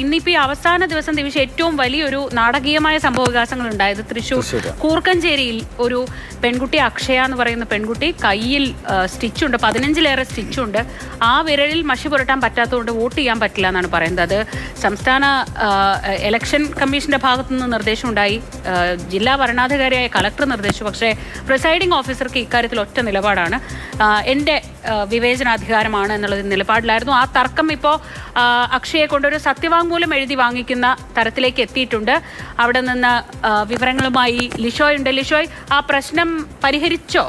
ഇന്നിപ്പോ ഈ അവസാന ദിവസം ദിവിഷ ഏറ്റവും വലിയൊരു നാടകീയമായ സംഭവവികാസങ്ങൾ ഉണ്ടായത് തൃശ്ശൂർ കൂർക്കഞ്ചേരിയിൽ ഒരു പെൺകുട്ടി അക്ഷയ എന്ന് പറയുന്ന പെൺകുട്ടി കയ്യിൽ സ്റ്റിച്ചുണ്ട്, 15ലേറെ സ്റ്റിച്ചുണ്ട്. ആ വിരലിൽ മഷി പുരട്ടാൻ പറ്റാത്തതുകൊണ്ട് വോട്ട് ചെയ്യാൻ പറ്റില്ല എന്നാണ് പറയുന്നത്. അത് സംസ്ഥാന ഇലക്ഷൻ കമ്മീഷന്റെ ഭാഗത്തുനിന്ന് നിർദ്ദേശമുണ്ടായി, ജില്ലാ വരണാധികാരിയായ കളക്ടർ നിർദ്ദേശിച്ചു. പക്ഷേ പ്രിസൈഡിംഗ് ഓഫീസർക്ക് ഇക്കാര്യത്തിൽ ഒറ്റ നിലപാടാണ്, എൻ്റെ വിവേചനാധികാരമാണ് എന്നുള്ള നിലപാടിലായിരുന്നു. ആ തർക്കം ഇപ്പോൾ അക്ഷയെ കൊണ്ടൊരു സത്യവാങ്മൂലം എഴുതി വാങ്ങിക്കുന്ന തരത്തിലേക്ക് എത്തിയിട്ടുണ്ട്. അവിടെ നിന്ന് വിവരങ്ങളുമായി ലിഷോയ് ഉണ്ട്. ലിഷോയ്, ആ പ്രശ്നം പരിഹരിച്ചോ?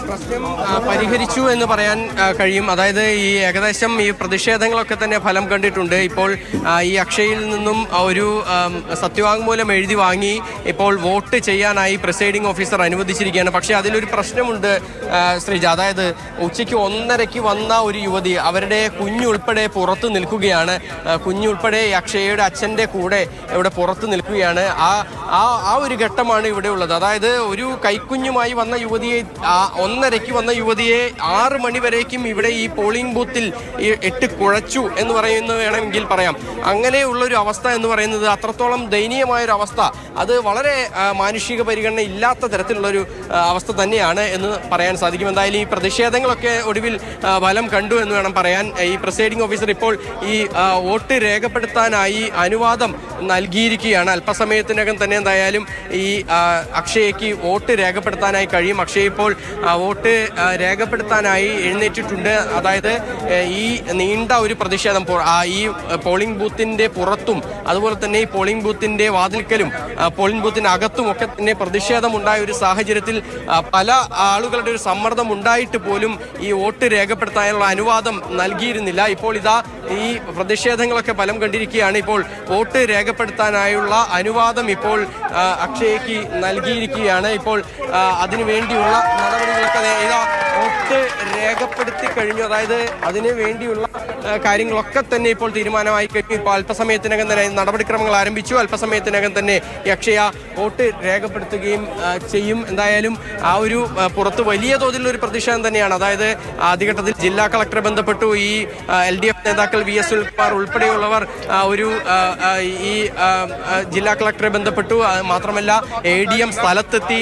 പ്രശ്നം പരിഹരിച്ചു എന്ന് പറയാൻ കഴിയും. അതായത് ഈ ഏകദേശം ഈ പ്രതിഷേധങ്ങളൊക്കെ തന്നെ ഫലം കണ്ടിട്ടുണ്ട്. ഇപ്പോൾ ഈ അക്ഷയയിൽ നിന്നും ഒരു സത്യവാങ്മൂലം എഴുതി വാങ്ങി ഇപ്പോൾ വോട്ട് ചെയ്യാനായി പ്രിസൈഡിംഗ് ഓഫീസർ അനുവദിച്ചിരിക്കുകയാണ്. പക്ഷേ അതിലൊരു പ്രശ്നമുണ്ട് ശ്രീജ. അതായത് ഉച്ചയ്ക്ക് 1:30 വന്ന ഒരു യുവതി അവരുടെ കുഞ്ഞുൾപ്പെടെ പുറത്ത് നിൽക്കുകയാണ്. കുഞ്ഞുൾപ്പെടെ അക്ഷയയുടെ അച്ഛൻ്റെ കൂടെ ഇവിടെ പുറത്ത് നിൽക്കുകയാണ്. ആ ഒരു ഘട്ടമാണ് ഇവിടെ ഉള്ളത്. അതായത് ഒരു കൈക്കുഞ്ഞുമായി വന്ന യുവതിയെ 1:30 വന്ന യുവതിയെ 6 മണി വരേക്കും ഇവിടെ ഈ പോളിംഗ് ബൂത്തിൽ ഇട്ട് കുഴച്ചു എന്ന് പറയുന്നത് വേണമെങ്കിൽ പറയാം. അങ്ങനെയുള്ളൊരു അവസ്ഥ എന്ന് പറയുന്നത് അത്രത്തോളം ദയനീയമായൊരു അവസ്ഥ, അത് വളരെ മാനുഷിക പരിഗണന ഇല്ലാത്ത തരത്തിലുള്ളൊരു അവസ്ഥ തന്നെയാണ് എന്ന് പറയാൻ സാധിക്കും. എന്തായാലും ഈ പ്രതിഷേധങ്ങളൊക്കെ ഒടുവിൽ ഫലം കണ്ടു എന്ന് വേണം പറയാൻ. ഈ പ്രിസൈഡിംഗ് ഓഫീസർ ഇപ്പോൾ ഈ വോട്ട് രേഖപ്പെടുത്താനായി അനുവാദം നൽകിയിരിക്കുകയാണ്. അല്പസമയത്തിനകം തന്നെ എന്തായാലും ഈ അക്ഷയയ്ക്ക് വോട്ട് രേഖപ്പെടുത്താനായി കഴിയും. അക്ഷയ ഇപ്പോൾ വോട്ട് രേഖപ്പെടുത്താനായി എഴുന്നേറ്റിട്ടുണ്ട്. അതായത് ഈ നീണ്ട ഒരു പ്രതിഷേധം ഈ പോളിംഗ് ബൂത്തിൻ്റെ പുറത്തും അതുപോലെ തന്നെ ഈ പോളിംഗ് ബൂത്തിൻ്റെ വാതിൽക്കലും പോളിംഗ് ബൂത്തിൻ്റെ അകത്തും ഒക്കെ തന്നെ പ്രതിഷേധം ഉണ്ടായ ഒരു സാഹചര്യത്തിൽ പല ആളുകളുടെ ഒരു സമ്മർദ്ദം ഉണ്ടായിട്ട് പോലും ഈ വോട്ട് രേഖപ്പെടുത്താനുള്ള അനുവാദം നൽകിയിരുന്നില്ല. ഇപ്പോൾ ഇതാ ഈ പ്രതിഷേധങ്ങളൊക്കെ ഫലം കണ്ടിരിക്കുകയാണ്. ഇപ്പോൾ വോട്ട് രേഖപ്പെടുത്താനായുള്ള അനുവാദം ഇപ്പോൾ അക്ഷയയ്ക്ക് നൽകിയിരിക്കുകയാണ്. ഇപ്പോൾ അതിനു വേണ്ടിയുള്ള നടപടികളൊക്കെ വോട്ട് രേഖപ്പെടുത്തി കഴിഞ്ഞു. അതായത് അതിന് വേണ്ടിയുള്ള കാര്യങ്ങളൊക്കെ തന്നെ ഇപ്പോൾ തീരുമാനമായി കഴിഞ്ഞു. ഇപ്പോൾ അല്പസമയത്തിനകം തന്നെ നടപടിക്രമങ്ങൾ ആരംഭിച്ചു. അല്പസമയത്തിനകം തന്നെ അക്ഷയ വോട്ട് രേഖപ്പെടുത്തുകയും ചെയ്യും. എന്തായാലും ആ ഒരു പുറത്ത് വലിയ തോതിലുള്ള ഒരു പ്രതിഷേധം തന്നെയാണ്. അതായത് ആദ്യഘട്ടത്തിൽ ജില്ലാ കളക്ടറെ ബന്ധപ്പെട്ടു. ഈ LDF നേതാക്കൾ VS സുനിൽകുമാർ ഉൾപ്പെടെയുള്ളവർ ഈ ജില്ലാ കളക്ടറെ ബന്ധപ്പെട്ടു. മാത്രമല്ല ADM സ്ഥലത്തെത്തി,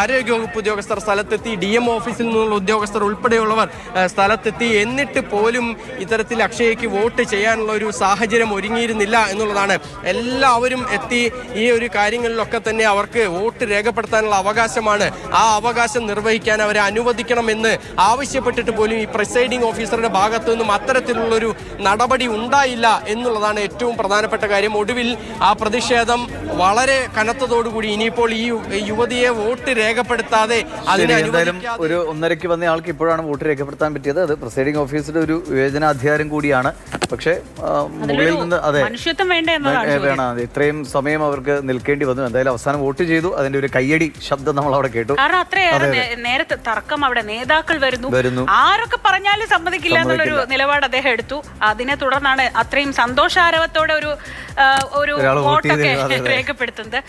ആരോഗ്യവകുപ്പ് ഉദ്യോഗസ്ഥർ സ്ഥലത്തെത്തി, DM ഓഫീസിൽ നിന്നുള്ള ഉദ്യോഗസ്ഥർ ഉൾപ്പെടെയുള്ളവർ സ്ഥലത്തെത്തി. എന്നിട്ട് പോലും ഇത്തരത്തിൽ അക്ഷയയ്ക്ക് വോട്ട് ചെയ്യാനുള്ള ഒരു സാഹചര്യം ഒരുങ്ങിയിരുന്നില്ല എന്നുള്ളതാണ്. എല്ലാവരും എത്തി ഈ ഒരു കാര്യങ്ങളിലൊക്കെ തന്നെ അവർക്ക് വോട്ട് രേഖപ്പെടുത്താനുള്ള അവകാശമാണ്. ആ അവകാശം നിർവഹിക്കാൻ അവരെ അനുവദിക്കണമെന്ന് ആവശ്യപ്പെട്ടിട്ട് പോലും ഈ പ്രിസൈഡിംഗ് ഓഫീസറുടെ ഭാഗത്തു നിന്നും അത്തരത്തിലുള്ളൊരു നടപടി ഉണ്ടായില്ല എന്നുള്ളതാണ് ഏറ്റവും പ്രധാനപ്പെട്ട കാര്യം. ഒടുവിൽ ആ പ്രതിഷേധം വളരെ കനത്തതോടുകൂടി ഇനിയിപ്പോൾ ഈ യുവതിയെ വോട്ട് രേഖപ്പെടുത്താതെ അതിനെ ഒരു 1:30 വന്ന ആൾക്ക് ഇപ്പോഴാണ് വോട്ട് രേഖപ്പെടുത്താൻ പറ്റിയത്. അത് പ്രിസൈഡിംഗ് ഓഫീസറുടെ ഒരു വിവേചനാധികാരം കൂടിയാണ്. പക്ഷേ മുകളിൽ നിന്ന് വേണം, ഇത്രയും സമയം അവർക്ക് നിൽക്കേണ്ടി വന്നു. എന്തായാലും അവസാനം വോട്ട് ചെയ്തു. അതിന്റെ ഒരു കയ്യടി ശബ്ദം നമ്മൾ അവിടെ കേട്ടു. നേരത്തെ തർക്കം അവിടെ നേതാക്കൾ വരുന്നു, ആരൊക്കെ പറഞ്ഞാലും സമ്മതിക്കില്ല എന്നുള്ളൊരു നിലപാട് അദ്ദേഹം എടുത്തു. അതിനെ തുടർന്നാണ് അത്രയും സന്തോഷാരവത്തോടെ ഒരു വോട്ടൊക്കെ രേഖപ്പെടുത്തുന്നത്.